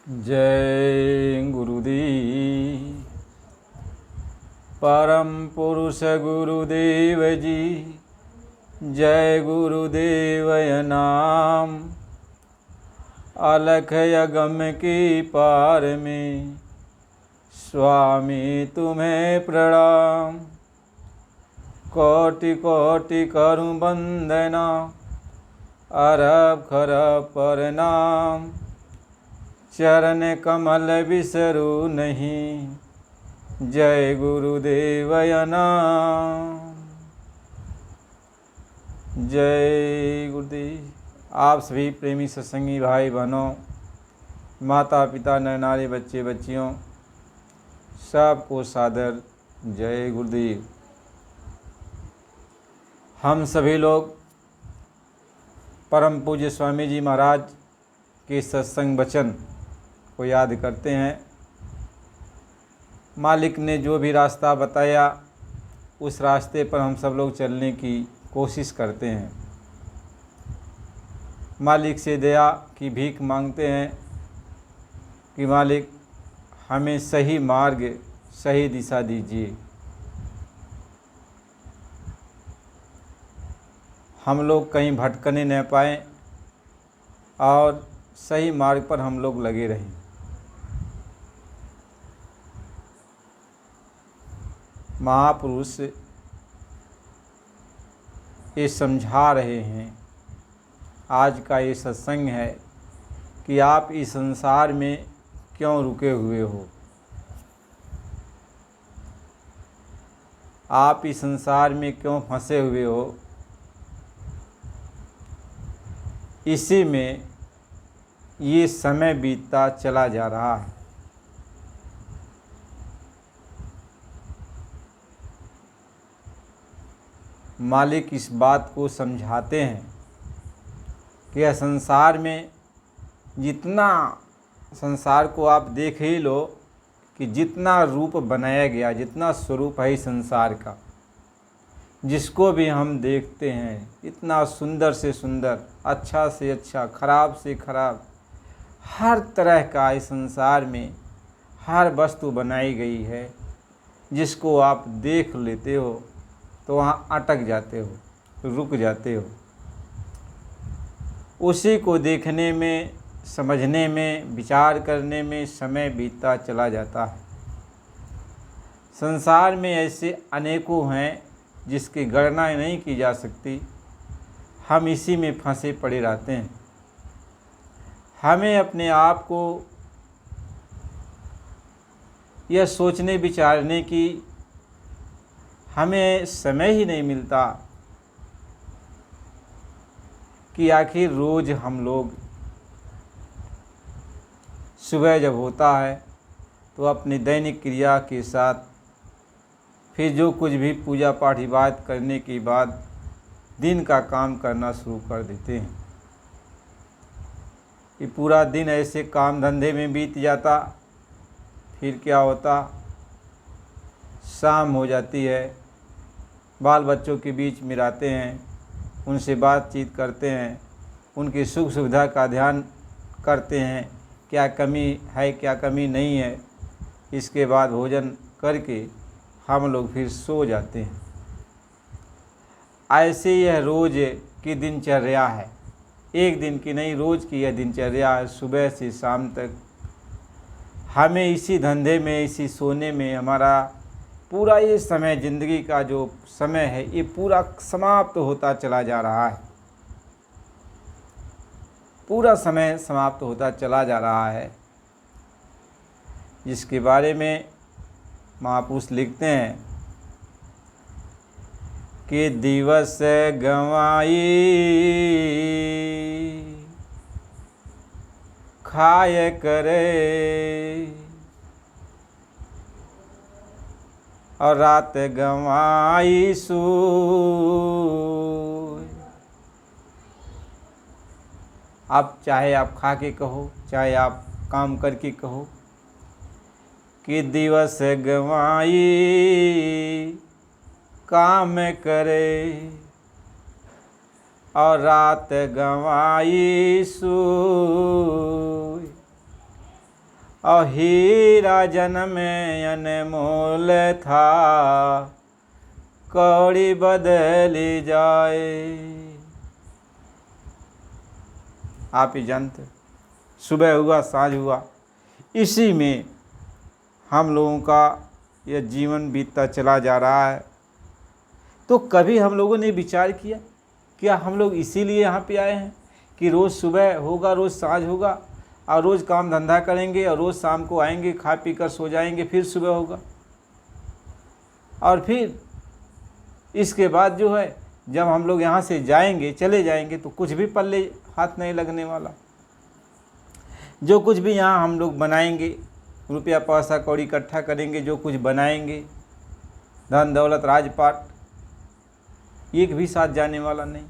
जय गुरुदेव। परम पुरुष गुरुदेव जी, जय गुरुदेवय नाम। अलख यगम की पार में स्वामी तुम्हें प्रणाम। कोटि कोटि करूं वंदना, अरब खरब प्रणाम। चरण कमल बिसरू नहीं, जय गुरुदेवय नाम। जय गुरुदेव। आप सभी प्रेमी सत्संगी भाई बहनों, माता पिता नर नारी बच्चे बच्चियों, सबको सादर जय गुरुदेव। हम सभी लोग परम पूज्य स्वामी जी महाराज के सत्संग वचन को याद करते हैं। मालिक ने जो भी रास्ता बताया उस रास्ते पर हम सब लोग चलने की कोशिश करते हैं। मालिक से दया की भीख मांगते हैं कि मालिक हमें सही मार्ग सही दिशा दीजिए। हम लोग कहीं भटकने न पाएँ और सही मार्ग पर हम लोग लगे रहें। महापुरुष ये समझा रहे हैं, आज का ये सत्संग है कि आप इस संसार में क्यों रुके हुए हो। आप इस संसार में क्यों फंसे हुए हो। इसी में ये समय बीतता चला जा रहा है। मालिक इस बात को समझाते हैं कि यह संसार में जितना संसार को आप देख ही लो कि जितना रूप बनाया गया, जितना स्वरूप है इस संसार का, जिसको भी हम देखते हैं इतना सुंदर से सुंदर, अच्छा से अच्छा, खराब से खराब, हर तरह का इस संसार में हर वस्तु बनाई गई है। जिसको आप देख लेते हो तो वहाँ अटक जाते हो, रुक जाते हो। उसी को देखने में, समझने में, विचार करने में समय बीतता चला जाता है। संसार में ऐसे अनेकों हैं जिसकी गणना नहीं की जा सकती। हम इसी में फंसे पड़े रहते हैं। हमें अपने आप को यह सोचने विचारने की हमें समय ही नहीं मिलता कि आखिर रोज़ हम लोग सुबह जब होता है तो अपनी दैनिक क्रिया के साथ फिर जो कुछ भी पूजा पाठ इबादत करने के बाद दिन का काम करना शुरू कर देते हैं। कि पूरा दिन ऐसे काम धंधे में बीत जाता, फिर क्या होता, शाम हो जाती है, बाल बच्चों के बीच में रहते हैं, उनसे बातचीत करते हैं, उनकी सुख सुविधा का ध्यान करते हैं, क्या कमी है क्या कमी नहीं है। इसके बाद भोजन करके हम लोग फिर सो जाते हैं। ऐसे यह रोज़ की दिनचर्या है। एक दिन की नहीं, रोज़ की यह दिनचर्या है। सुबह से शाम तक हमें इसी धंधे में, इसी सोने में हमारा पूरा ये समय, ज़िंदगी का जो समय है, ये पूरा समाप्त होता चला जा रहा है। पूरा समय समाप्त होता चला जा रहा है, जिसके बारे में महापुरुष लिखते हैं कि दिवस गंवाई खाय करे, और रात गंवाई सोय। अब चाहे आप खा के कहो, चाहे आप काम करके कहो, कि दिवस गंवाई काम करे, और रात गंवाई सोय। और हीरा जन्म अनमोल था, कौड़ी बदली जाए। आप ही जानते, सुबह हुआ साँझ हुआ, इसी में हम लोगों का यह जीवन बीतता चला जा रहा है। तो कभी हम लोगों ने विचार किया, क्या हम लोग इसीलिए यहाँ पे आए हैं कि रोज़ सुबह होगा, रोज़ साँझ होगा, और रोज़ काम धंधा करेंगे, और रोज़ शाम को आएंगे, खा पी कर सो जाएंगे, फिर सुबह होगा, और फिर इसके बाद जो है जब हम लोग यहाँ से जाएंगे, चले जाएंगे, तो कुछ भी पल्ले हाथ नहीं लगने वाला। जो कुछ भी यहाँ हम लोग बनाएंगे, रुपया पैसा कौड़ी इकट्ठा करेंगे, जो कुछ बनाएंगे, धन दौलत राजपाट, एक भी साथ जाने वाला नहीं।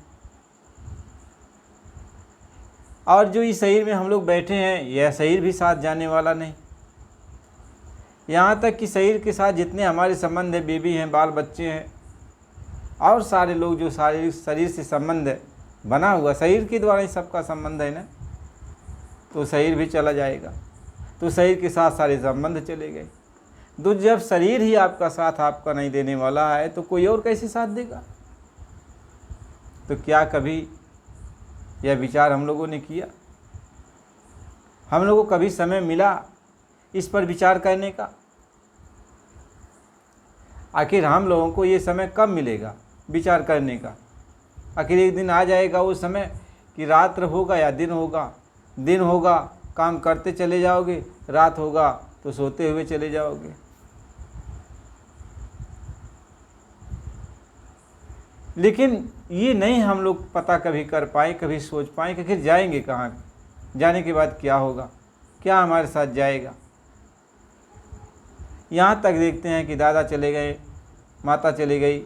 और जो इस शरीर में हम लोग बैठे हैं, यह शरीर भी साथ जाने वाला नहीं। यहाँ तक कि शरीर के साथ जितने हमारे संबंध है, बीवी हैं, बाल बच्चे हैं, और सारे लोग जो शारीरिक शरीर से संबंध है बना हुआ, शरीर के द्वारा ही सबका संबंध है ना, तो शरीर भी चला जाएगा। तो शरीर के साथ सारे संबंध चले गए। तो जब शरीर ही आपका साथ आपका नहीं देने वाला है, तो कोई और कैसे साथ देगा? तो क्या कभी यह विचार हम लोगों ने किया? हम लोगों को कभी समय मिला इस पर विचार करने का? आखिर हम लोगों को ये समय कब मिलेगा विचार करने का? आखिर एक दिन आ जाएगा वो समय कि रात्र होगा या दिन होगा। दिन होगा काम करते चले जाओगे, रात होगा तो सोते हुए चले जाओगे। लेकिन ये नहीं हम लोग पता कभी कर पाए, कभी सोच पाए कि आखिर जाएंगे कहाँ, जाने के बाद क्या होगा, क्या हमारे साथ जाएगा। यहाँ तक देखते हैं कि दादा चले गए, माता चली गई,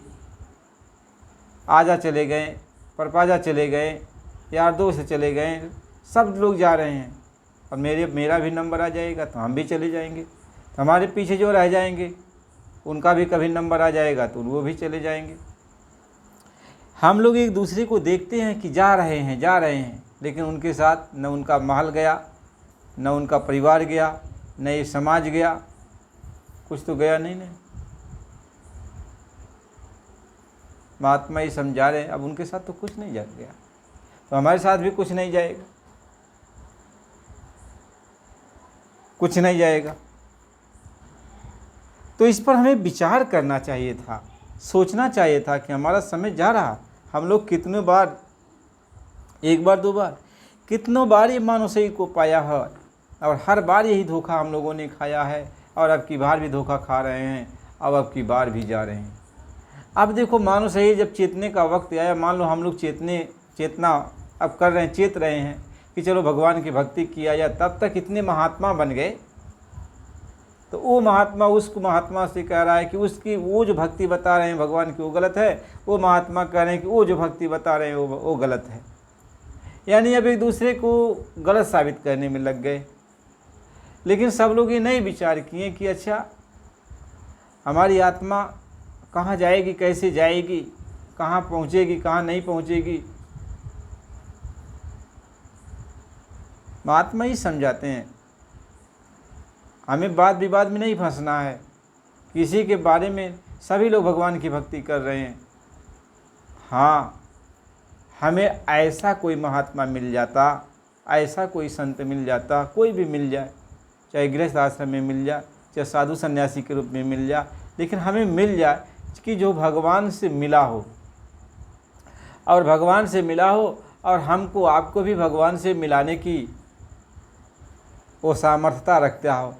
आजा चले गए, परपाजा चले गए, यार दोस्त चले गए, सब लोग जा रहे हैं, और मेरा भी नंबर आ जाएगा तो हम भी चले जाएंगे। तो हमारे पीछे जो रह जाएंगे उनका भी कभी नंबर आ जाएगा तो वो भी चले जाएंगे। हम लोग एक दूसरे को देखते हैं कि जा रहे हैं, लेकिन उनके साथ न उनका महल गया, न उनका परिवार गया, न ये समाज गया, कुछ तो गया नहीं। महात्मा ये समझा रहे हैं, अब उनके साथ तो कुछ नहीं जा गया, तो हमारे साथ भी कुछ नहीं जाएगा, कुछ नहीं जाएगा। तो इस पर हमें विचार करना चाहिए था, सोचना चाहिए था कि हमारा समय जा रहा। हम लोग कितने बार, एक बार दो बार, कितनों बार ये मानव शरीर को पाया है, और हर बार यही धोखा हम लोगों ने खाया है, और अब की बार भी धोखा खा रहे हैं, अब की बार भी जा रहे हैं। अब देखो मानव शरीर जब चेतने का वक्त आया, मान लो हम लोग चेतना अब कर रहे हैं, चेत रहे हैं कि चलो भगवान की भक्ति किया जाए, तब तक इतने महात्मा बन गए। तो वो महात्मा उसको महात्मा से कह रहा है कि उसकी वो जो भक्ति बता रहे हैं भगवान की वो गलत है, वो महात्मा कह रहे हैं कि वो जो भक्ति बता रहे हैं वो गलत है। यानी अब एक दूसरे को गलत साबित करने में लग गए। लेकिन सब लोग ये नहीं विचार किए कि अच्छा हमारी आत्मा कहाँ जाएगी, कैसे जाएगी, कहाँ पहुँचेगी, कहाँ नहीं पहुँचेगी। महात्मा ही समझाते हैं, हमें वाद विवाद में नहीं फंसना है। किसी के बारे में सभी लोग भगवान की भक्ति कर रहे हैं। हाँ, हमें ऐसा कोई महात्मा मिल जाता, ऐसा कोई संत मिल जाता, कोई भी मिल जाए, चाहे गृहस्थ आश्रम में मिल जाए, चाहे साधु सन्यासी के रूप में मिल जाए, लेकिन हमें मिल जाए कि जो भगवान से मिला हो, और भगवान से मिला हो और हमको आपको भी भगवान से मिलाने की वो सामर्थ्यता रखता हो।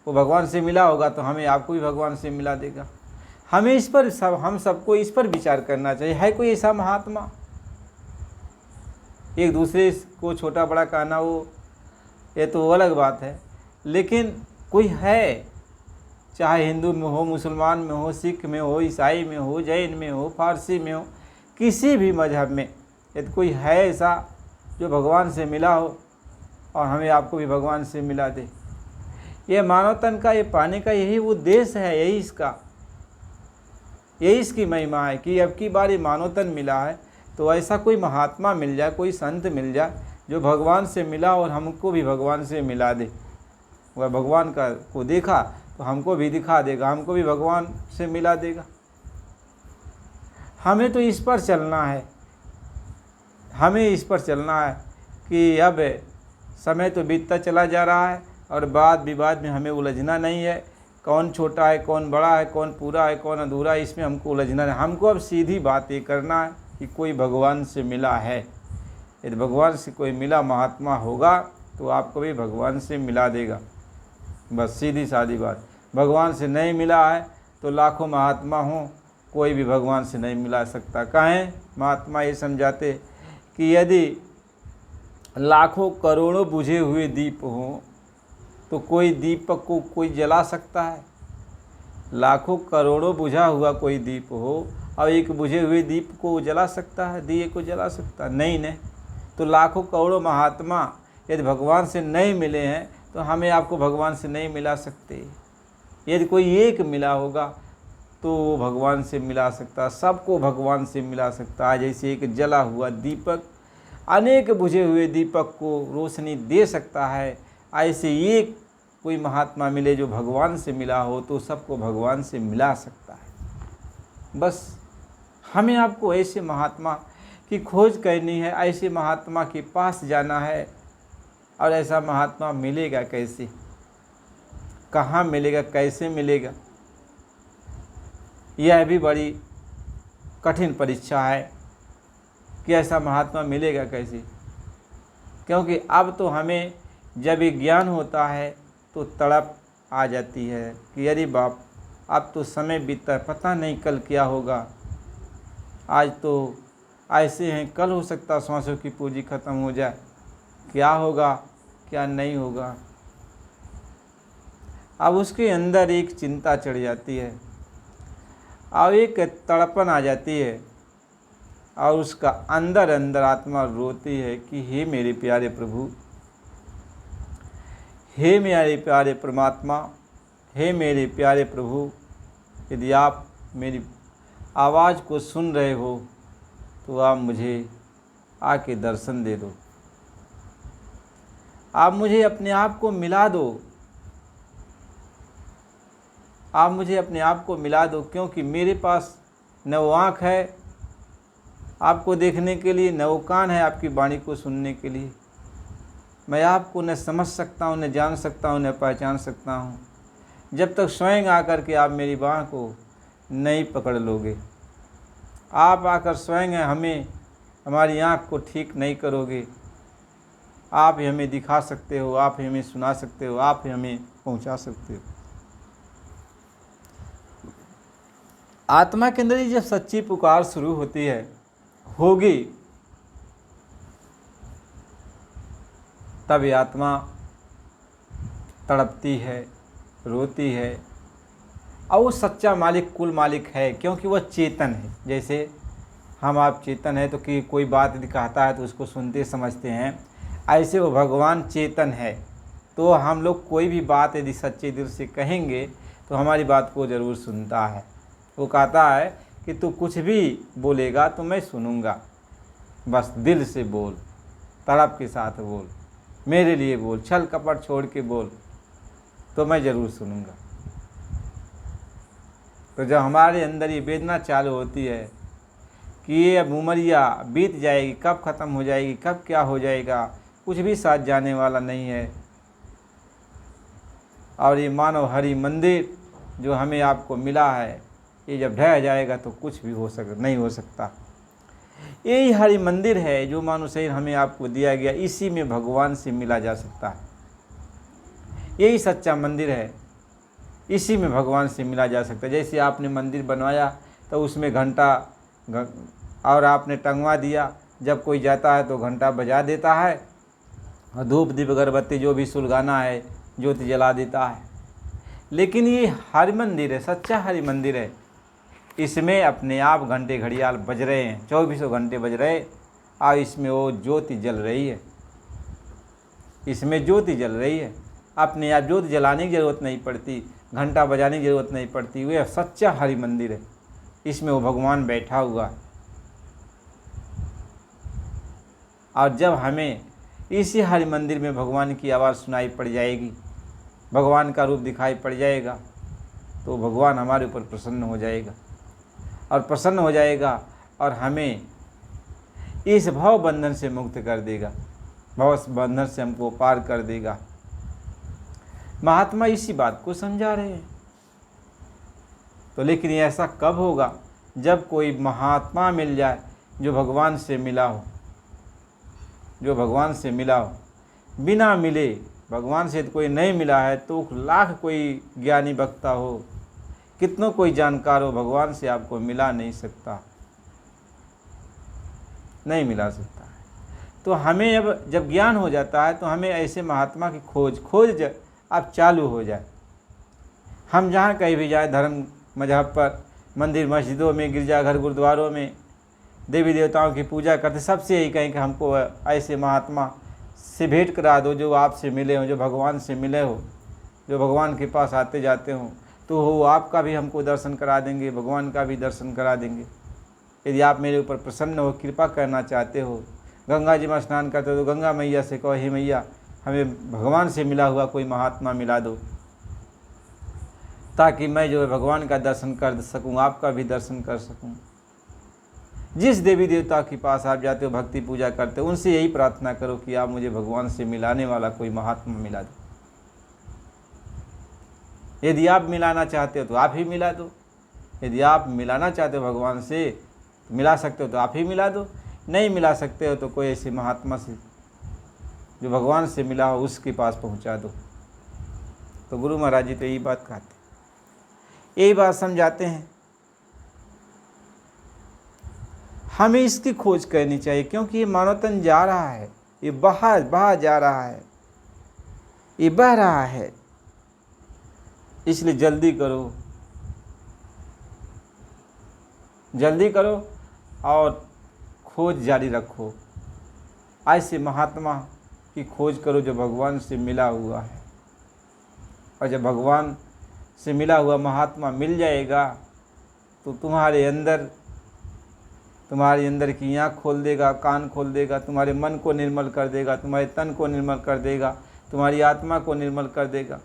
वो भगवान से मिला होगा तो हमें आपको भी भगवान से मिला देगा। हमें इस पर हम सबको इस पर विचार करना चाहिए। है कोई ऐसा महात्मा? एक दूसरे को छोटा बड़ा कहना ये तो अलग बात है, लेकिन कोई है, चाहे हिंदू में हो, मुसलमान में हो, सिख में हो, ईसाई में हो, जैन में हो, फारसी में हो, किसी भी मजहब में, यदि कोई है ऐसा जो भगवान से मिला हो और हमें आपको भी भगवान से मिला दे। ये मानव तन का ये पाने का यही उद्देश्य है, यही इसकी महिमा है कि अब की बार ये मानव तन मिला है तो ऐसा कोई महात्मा मिल जाए, कोई संत मिल जाए जो भगवान से मिला और हमको भी भगवान से मिला दे। वह भगवान का को देखा तो हमको भी दिखा देगा, हमको भी भगवान से मिला देगा। हमें तो इस पर चलना है, हमें इस पर चलना है कि अब समय तो बीतता चला जा रहा है और वाद विवाद में हमें उलझना नहीं है। कौन छोटा है, कौन बड़ा है, कौन पूरा है, कौन अधूरा है, इसमें हमको उलझना नहीं। हमको अब सीधी बात ये करना है कि कोई भगवान से मिला है। यदि भगवान से कोई मिला महात्मा होगा तो आपको भी भगवान से मिला देगा। बस सीधी सादी बात। भगवान से नहीं मिला है तो लाखों महात्मा हों, कोई भी भगवान से नहीं मिला सकता। काहें? महात्मा ये समझाते कि यदि लाखों करोड़ों बुझे हुए दीप हों तो कोई दीपक को कोई जला सकता है? लाखों करोड़ों बुझा हुआ कोई दीप हो और एक बुझे हुए दीप को जला सकता है, दिए को जला सकता है? नहीं। तो लाखों करोड़ों महात्मा यदि भगवान से नहीं मिले हैं तो हमें आपको भगवान से नहीं मिला सकते। यदि कोई एक मिला होगा तो वो भगवान से मिला सकता, सबको भगवान से मिला सकता है। जैसे एक जला हुआ दीपक अनेक बुझे हुए दीपक को रोशनी दे सकता है, ऐसे एक कोई महात्मा मिले जो भगवान से मिला हो तो सबको भगवान से मिला सकता है। बस हमें आपको ऐसे महात्मा की खोज करनी है, ऐसे महात्मा के पास जाना है। और ऐसा महात्मा मिलेगा कैसे, कहाँ मिलेगा, कैसे मिलेगा, यह भी बड़ी कठिन परीक्षा है कि ऐसा महात्मा मिलेगा कैसे। क्योंकि अब तो हमें जब ये ज्ञान होता है तो तड़प आ जाती है कि अरे बाप, अब तो समय बीतता है, पता नहीं कल क्या होगा। आज तो ऐसे हैं, कल हो सकता सांसों की पूंजी ख़त्म हो जाए, क्या होगा क्या नहीं होगा। अब उसके अंदर एक चिंता चढ़ जाती है और एक तड़पन आ जाती है और उसका अंदर अंदर आत्मा रोती है कि हे मेरे प्यारे प्रभु, हे मेरे प्यारे परमात्मा, हे मेरे प्यारे प्रभु, यदि आप मेरी आवाज़ को सुन रहे हो तो आप मुझे आके दर्शन दे दो, आप मुझे अपने आप को मिला दो, आप मुझे अपने आप को मिला दो। क्योंकि मेरे पास न वो आँख है आपको देखने के लिए, न वो कान है आपकी वाणी को सुनने के लिए। मैं आपको न समझ सकता हूँ, न जान सकता हूँ, न पहचान सकता हूँ जब तक स्वयं आकर के आप मेरी बाँह को नहीं पकड़ लोगे। आप आकर स्वयं हमें, हमारी आँख को ठीक नहीं करोगे। आप ही हमें दिखा सकते हो, आप ही हमें सुना सकते हो, आप ही हमें पहुँचा सकते हो। आत्मा के अंदर ही जब सच्ची पुकार शुरू होती है, होगी, तब ये आत्मा तड़पती है, रोती है। और वो सच्चा मालिक कुल मालिक है, क्योंकि वह चेतन है। जैसे हम आप चेतन है तो कि कोई बात यदि कहता है तो उसको सुनते समझते हैं, ऐसे वो भगवान चेतन है। तो हम लोग कोई भी बात यदि सच्चे दिल से कहेंगे तो हमारी बात को ज़रूर सुनता है। वो कहता है कि तू कुछ भी बोलेगा तो मैं सुनूंगा, बस दिल से बोल, तड़प के साथ बोल, मेरे लिए बोल, छल कपट छोड़ के बोल, तो मैं ज़रूर सुनूंगा। तो जब हमारे अंदर ये वेदना चालू होती है कि ये अब उमरिया बीत जाएगी, कब ख़त्म हो जाएगी, कब क्या हो जाएगा, कुछ भी साथ जाने वाला नहीं है, और ये मानव हरि मंदिर जो हमें आपको मिला है, ये जब ढह जाएगा तो कुछ भी नहीं हो सकता। यही हरि मंदिर है जो मानव शरीर हमें आपको दिया गया, इसी में भगवान से मिला जा सकता है। यही सच्चा मंदिर है, इसी में भगवान से मिला जा सकता है। जैसे आपने मंदिर बनवाया तो उसमें घंटा और आपने टंगवा दिया, जब कोई जाता है तो घंटा बजा देता है और धूप दीप अगरबत्ती जो भी सुलगाना है ज्योति जला देता है। लेकिन ये हरि मंदिर है, सच्चा हरि मंदिर है। इसमें अपने आप घंटे घड़ियाल बज रहे हैं, 24 घंटे बज रहे, और इसमें वो ज्योति जल रही है, इसमें ज्योति जल रही है। अपने आप ज्योति जलाने की ज़रूरत नहीं पड़ती, घंटा बजाने की ज़रूरत नहीं पड़ती। वह सच्चा हरि मंदिर है, इसमें वो भगवान बैठा हुआ है। और जब हमें इसी हरि मंदिर में भगवान की आवाज़ सुनाई पड़ जाएगी भगवान का रूप दिखाई पड़ जाएगा तो भगवान हमारे ऊपर प्रसन्न हो जाएगा, और प्रसन्न हो जाएगा और हमें इस भव बंधन से मुक्त कर देगा, भव बंधन से हमको पार कर देगा। महात्मा इसी बात को समझा रहे हैं। तो लेकिन ऐसा कब होगा? जब कोई महात्मा मिल जाए जो भगवान से मिला हो, जो भगवान से मिला हो। बिना मिले, भगवान से कोई नहीं मिला है तो लाख कोई ज्ञानी वक्ता हो, कितनों कोई जानकार हो, भगवान से आपको मिला नहीं सकता, नहीं मिला सकता है। तो हमें अब जब ज्ञान हो जाता है तो हमें ऐसे महात्मा की खोज अब चालू हो जाए। हम जहाँ कहीं भी जाए, धर्म मजहब पर, मंदिर मस्जिदों में, गिरजाघर गुरुद्वारों में देवी देवताओं की पूजा करते, सबसे यही कहें कि हमको ऐसे महात्मा से भेंट करा दो जो आपसे मिले हो, जो भगवान से मिले हो, जो भगवान के पास आते जाते हो, तो वो आपका भी हमको दर्शन करा देंगे, भगवान का भी दर्शन करा देंगे। यदि आप मेरे ऊपर प्रसन्न हो, कृपा करना चाहते हो, गंगा जी में स्नान करते हो तो गंगा मैया से कहो, हे मैया हमें भगवान से मिला हुआ कोई महात्मा मिला दो, ताकि मैं जो है भगवान का दर्शन कर सकूं, आपका भी दर्शन कर सकूं। जिस देवी देवता के पास आप जाते हो, भक्ति पूजा करते हो, उनसे यही प्रार्थना करो कि आप मुझे भगवान से मिलाने वाला कोई महात्मा मिला दो। यदि आप मिलाना चाहते हो तो आप ही मिला दो, यदि आप मिलाना चाहते हो भगवान से तो मिला सकते हो तो आप ही मिला दो, नहीं मिला सकते हो तो कोई ऐसे महात्मा से जो भगवान से मिला हो उसके पास पहुंचा दो। तो गुरु महाराज जी तो यही बात कहते हैं, यही बात समझाते हैं। हमें इसकी खोज करनी चाहिए, क्योंकि ये मानव तन जा रहा है, ये बाहर जा रहा है, ये बह रहा है। इसलिए जल्दी करो, जल्दी करो और खोज जारी रखो। ऐसे महात्मा की खोज करो जो भगवान से मिला हुआ है, और जब भगवान से मिला हुआ महात्मा मिल जाएगा तो तुम्हारे अंदर की आँख खोल देगा, कान खोल देगा, तुम्हारे मन को निर्मल कर देगा, तुम्हारे तन को निर्मल कर देगा, तुम्हारी आत्मा को निर्मल कर देगा,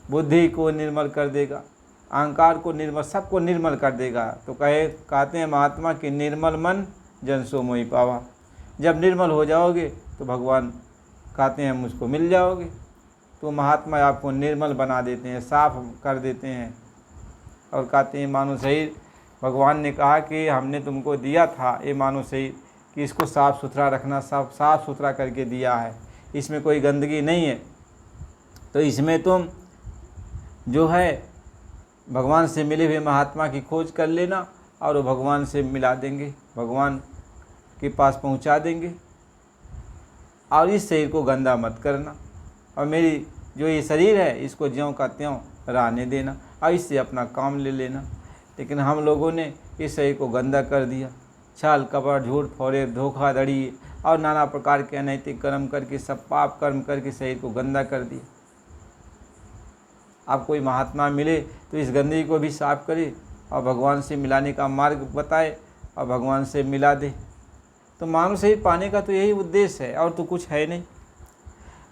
बुद्धि को निर्मल कर देगा, अहंकार को निर्मल, सबको निर्मल कर देगा। तो कहते हैं महात्मा कि निर्मल मन जन सो मोहि पावा। जब निर्मल हो जाओगे तो भगवान कहते हैं मुझको मिल जाओगे। तो महात्मा आपको निर्मल बना देते हैं, साफ कर देते हैं, और कहते हैं मानो शरीर, भगवान ने कहा कि हमने तुमको दिया था ये मानो शरीर कि इसको साफ़ सुथरा रखना, साफ़ सुथरा करके दिया है, इसमें कोई गंदगी नहीं है। तो इसमें तुम जो है भगवान से मिले हुए महात्मा की खोज कर लेना, और वो भगवान से मिला देंगे, भगवान के पास पहुंचा देंगे। और इस शरीर को गंदा मत करना, और मेरी जो ये शरीर है इसको ज्यों का त्यों रहने देना, और इससे अपना काम ले लेना। लेकिन हम लोगों ने इस शरीर को गंदा कर दिया, छल कपट, झूठ फरेब, धोखाधड़ी और नाना प्रकार के अनैतिक कर्म करके, सब पाप कर्म करके शरीर को गंदा कर दिया। आप कोई महात्मा मिले तो इस गंदगी को भी साफ करे और भगवान से मिलाने का मार्ग बताए और भगवान से मिला दे। तो मानव शरीर पाने का तो यही उद्देश्य है, और तो कुछ है नहीं।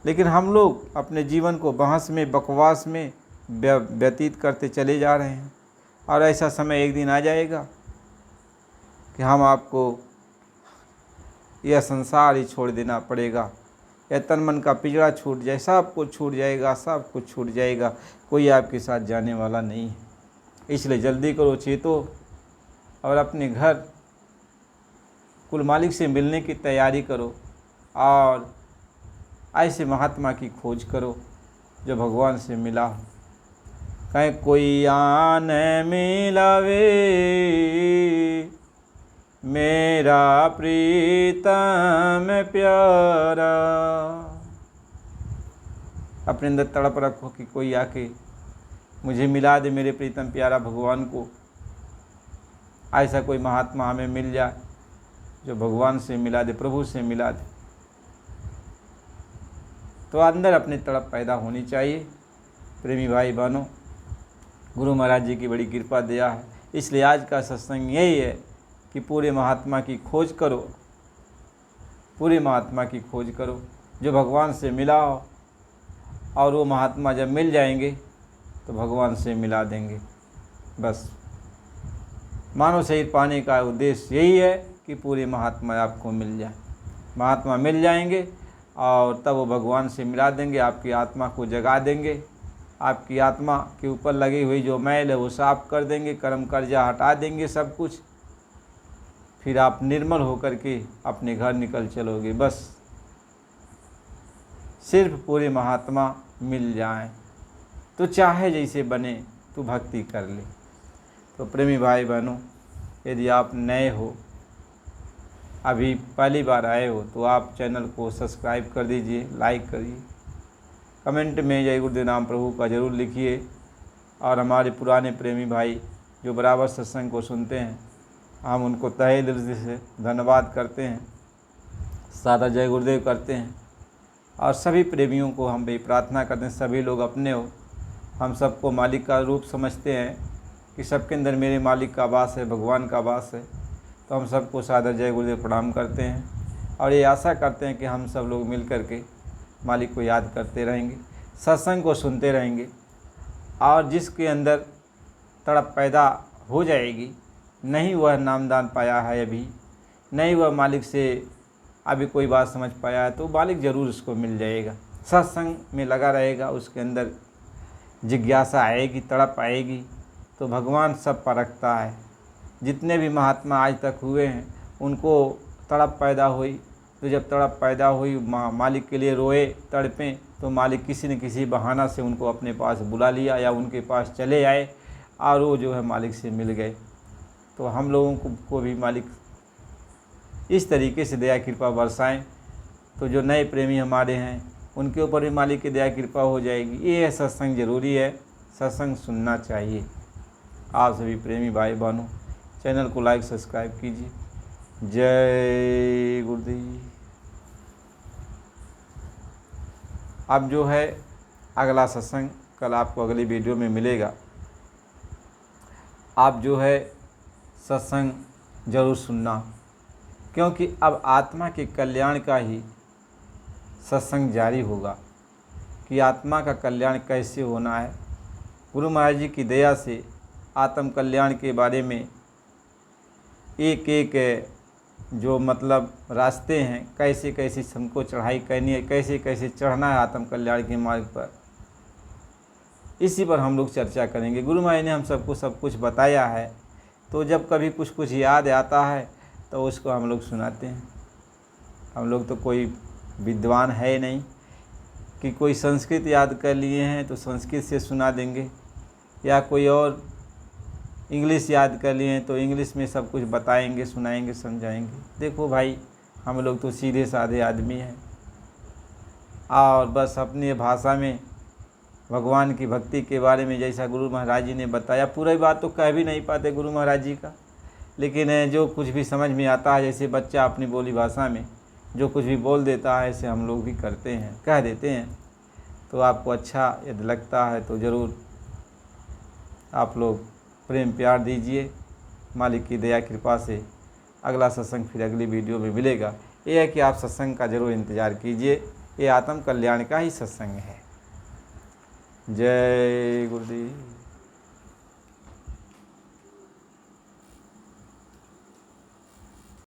लेकिन हम लोग अपने जीवन को बहस में, बकवास में व्यतीत करते चले जा रहे हैं, और ऐसा समय एक दिन आ जाएगा कि हम आपको यह संसार ही छोड़ देना पड़ेगा, या तन मन का पिंजरा छूट जाए, सब कुछ छूट जाएगा, सब कुछ छूट जाएगा, कोई आपके साथ जाने वाला नहीं है। इसलिए जल्दी करो, चेतो, और अपने घर कुल मालिक से मिलने की तैयारी करो, और ऐसे महात्मा की खोज करो जो भगवान से मिला हो। कहीं कोई आन मिलावे मेरा प्रीतम प्यारा। अपने अंदर तड़प रखो कि कोई आके मुझे मिला दे मेरे प्रीतम प्यारा भगवान को। ऐसा कोई महात्मा हमें मिल जाए जो भगवान से मिला दे, प्रभु से मिला दे। तो अंदर अपनी तड़प पैदा होनी चाहिए। प्रेमी भाई बहनों, गुरु महाराज जी की बड़ी कृपा दया है। इसलिए आज का सत्संग यही है कि पूरे महात्मा की खोज करो, पूरे महात्मा की खोज करो जो भगवान से मिला हो, और वो महात्मा जब मिल जाएंगे तो भगवान से मिला देंगे। बस मानव शरीर पाने का उद्देश्य यही है कि पूरे महात्मा आपको मिल जाए। महात्मा मिल जाएंगे और तब वो भगवान से मिला देंगे, आपकी आत्मा को जगा देंगे, आपकी आत्मा के ऊपर लगी हुई जो मैल है वो साफ कर देंगे, कर्म कर्जा हटा देंगे सब कुछ। फिर आप निर्मल होकर के अपने घर निकल चलोगे। बस सिर्फ पूरे महात्मा मिल जाएं तो चाहे जैसे बने तो भक्ति कर ले। तो प्रेमी भाई बहनों, यदि आप नए हो, अभी पहली बार आए हो, तो आप चैनल को सब्सक्राइब कर दीजिए, लाइक करिए, कमेंट में जय गुरुदेव नाम प्रभु का ज़रूर लिखिए। और हमारे पुराने प्रेमी भाई जो बराबर सत्संग को सुनते हैं, हम उनको तहे दिल से धन्यवाद करते हैं, सादा जय गुरुदेव करते हैं। और सभी प्रेमियों को हम भी प्रार्थना करते हैं, सभी लोग अपने हो, हम सबको मालिक का रूप समझते हैं कि सबके अंदर मेरे मालिक का वास है, भगवान का वास है। तो हम सबको सादर जय गुरुदेव प्रणाम करते हैं और ये आशा करते हैं कि हम सब लोग मिल कर के मालिक को याद करते रहेंगे, सत्संग को सुनते रहेंगे। और जिसके अंदर तड़प पैदा हो जाएगी, नहीं वह नामदान पाया है अभी, नहीं वह मालिक से अभी कोई बात समझ पाया है, तो मालिक ज़रूर उसको मिल जाएगा। सत्संग में लगा रहेगा, उसके अंदर जिज्ञासा आएगी, तड़प आएगी, तो भगवान सब परखता है। जितने भी महात्मा आज तक हुए हैं उनको तड़प पैदा हुई, तो जब तड़प पैदा हुई मालिक के लिए रोए तड़पें, तो मालिक किसी न किसी बहाना से उनको अपने पास बुला लिया या उनके पास चले आए और वो जो है मालिक से मिल गए। तो हम लोगों को भी मालिक इस तरीके से दया कृपा बरसाएं, तो जो नए प्रेमी हमारे हैं उनके ऊपर भी मालिक की दया कृपा हो जाएगी। ये सत्संग ज़रूरी है, सत्संग सुनना चाहिए। आप सभी प्रेमी भाई बहनों, चैनल को लाइक सब्सक्राइब कीजिए। जय गुरुदेव। अब जो है अगला सत्संग कल आपको अगली वीडियो में मिलेगा। आप जो है सत्संग ज़रूर सुनना, क्योंकि अब आत्मा के कल्याण का ही सत्संग जारी होगा कि आत्मा का कल्याण कैसे होना है। गुरु महाराज जी की दया से आत्म कल्याण के बारे में एक एक जो मतलब रास्ते हैं, कैसे कैसे हमको चढ़ाई करनी है, कैसे कैसे चढ़ना है आत्म कल्याण के मार्ग पर, इसी पर हम लोग चर्चा करेंगे। गुरु महाराज ने हम सबको सब कुछ बताया है, तो जब कभी कुछ कुछ याद आता है तो उसको हम लोग सुनाते हैं। हम लोग तो कोई विद्वान है नहीं कि कोई संस्कृत याद कर लिए हैं तो संस्कृत से सुना देंगे, या कोई और इंग्लिश याद कर लिए हैं तो इंग्लिश में सब कुछ बताएंगे, सुनाएंगे, समझाएंगे। देखो भाई, हम लोग तो सीधे साधे आदमी हैं और बस अपनी भाषा में भगवान की भक्ति के बारे में जैसा गुरु महाराज जी ने बताया, पूरी बात तो कह भी नहीं पाते गुरु महाराज जी का, लेकिन जो कुछ भी समझ में आता है, जैसे बच्चा अपनी बोली भाषा में जो कुछ भी बोल देता है, ऐसे हम लोग भी करते हैं, कह देते हैं। तो आपको अच्छा यदि लगता है तो ज़रूर आप लोग प्रेम प्यार दीजिए। मालिक की दया कृपा से अगला सत्संग फिर अगली वीडियो में मिलेगा। ये है कि आप सत्संग का ज़रूर इंतज़ार कीजिए, ये आत्म कल्याण का ही सत्संग है। जय गुरुदेव।